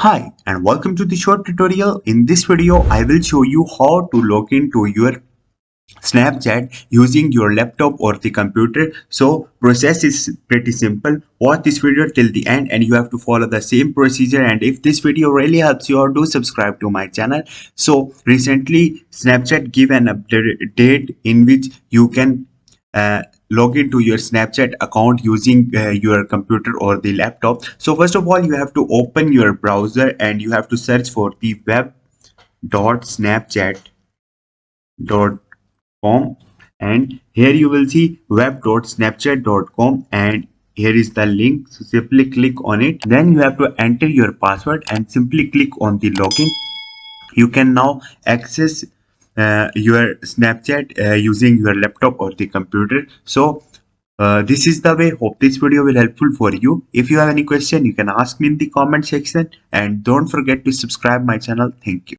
Hi and welcome to the short tutorial. In this video, I will show you how to log into your Snapchat using your laptop or the computer. So process is pretty simple. Watch this video till the end and you have to follow the same procedure. And if this video really helps you out, do subscribe to my channel. So recently Snapchat give an update in which you can log into your Snapchat account using your computer or the laptop. So first of all, you have to open your browser and you have to search for the web.snapchat.com, and here you will see web.snapchat.com, and here is the link. So simply click on it. Then you have to enter your password and simply click on the login. You can now access your Snapchat using your laptop or the computer. So this is the way. Hope this video will helpful for you. If you have any question, you can ask me in the comment section, and don't forget to subscribe my channel. Thank you.